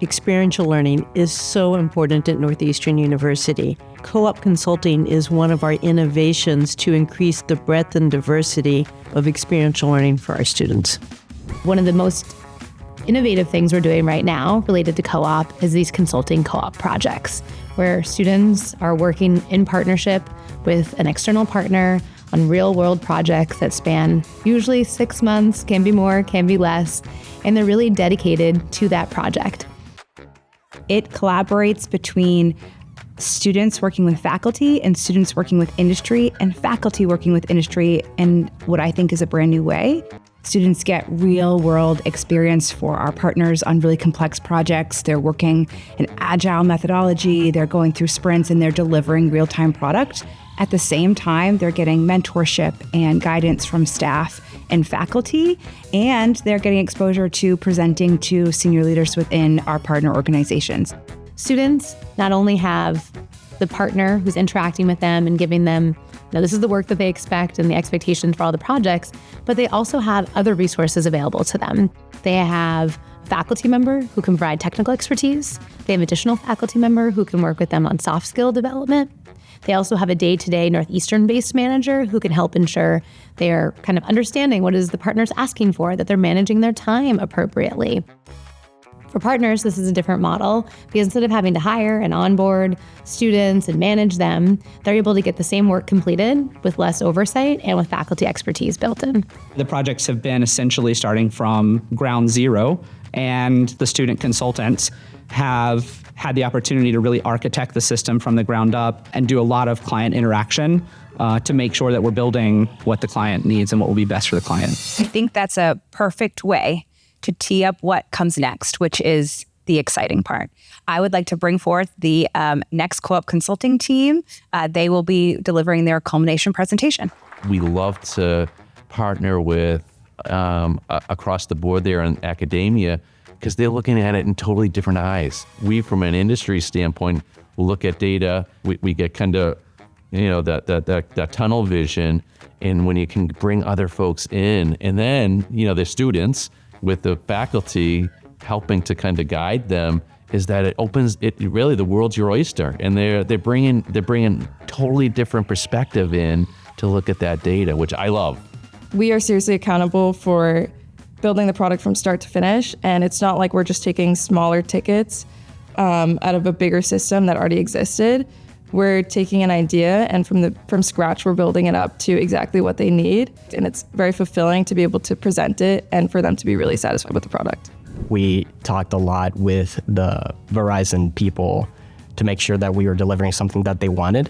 Experiential learning is so important at Northeastern University. Co-op consulting is one of our innovations to increase the breadth and diversity of experiential learning for our students. One of the most innovative things we're doing right now related to co-op is these consulting co-op projects, where students are working in partnership with an external partner on real-world projects that span usually 6 months, can be more, can be less, and they're really dedicated to that project. It collaborates between students working with faculty and students working with industry and faculty working with industry in what I think is a brand new way. Students get real world experience for our partners on really complex projects. They're working in agile methodology, they're going through sprints, and they're delivering real-time product. At the same time, they're getting mentorship and guidance from staff and faculty, and they're getting exposure to presenting to senior leaders within our partner organizations. Students not only have the partner who's interacting with them and giving them, this is the work that they expect and the expectations for all the projects, but they also have other resources available to them. They have a faculty member who can provide technical expertise. They have additional faculty member who can work with them on soft skill development. They also have a day-to-day Northeastern-based manager who can help ensure they are kind of understanding what is the partner's asking for, that they're managing their time appropriately. For partners, this is a different model because instead of having to hire and onboard students and manage them, they're able to get the same work completed with less oversight and with faculty expertise built in. The projects have been essentially starting from ground zero, and the student consultants have had the opportunity to really architect the system from the ground up and do a lot of client interaction to make sure that we're building what the client needs and what will be best for the client. I think that's a perfect way to tee up what comes next, which is the exciting part. I would like to bring forth the next co-op consulting team. They will be delivering their culmination presentation. We love to partner with across the board there in academia because they're looking at it in totally different eyes. We, from an industry standpoint, look at data. We get kind of, that tunnel vision, and when you can bring other folks in, and then, the students with the faculty helping to kind of guide them, is that it opens it really the world's your oyster, and they're bringing totally different perspective in to look at that data, which I love. We are seriously accountable for building the product from start to finish, and it's not like we're just taking smaller tickets out of a bigger system that already existed. We're taking an idea and from scratch, we're building it up to exactly what they need. And it's very fulfilling to be able to present it and for them to be really satisfied with the product. We talked a lot with the Verizon people to make sure that we were delivering something that they wanted.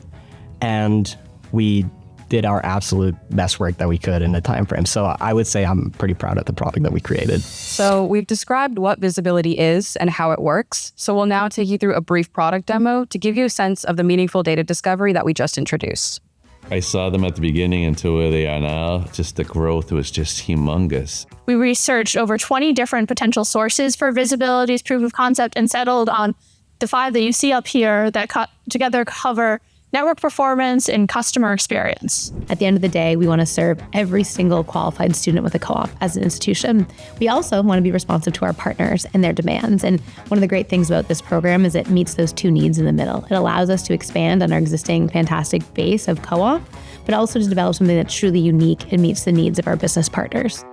And we did our absolute best work that we could in the time frame. So I would say I'm pretty proud of the product that we created. So we've described what visibility is and how it works. So we'll now take you through a brief product demo to give you a sense of the meaningful data discovery that we just introduced. I saw them at the beginning and to where they are now. Just the growth was just humongous. We researched over 20 different potential sources for visibility's proof of concept and settled on the 5 that you see up here that together cover network performance and customer experience. At the end of the day, we want to serve every single qualified student with a co-op as an institution. We also want to be responsive to our partners and their demands. And one of the great things about this program is it meets those 2 needs in the middle. It allows us to expand on our existing fantastic base of co-op, but also to develop something that's truly unique and meets the needs of our business partners.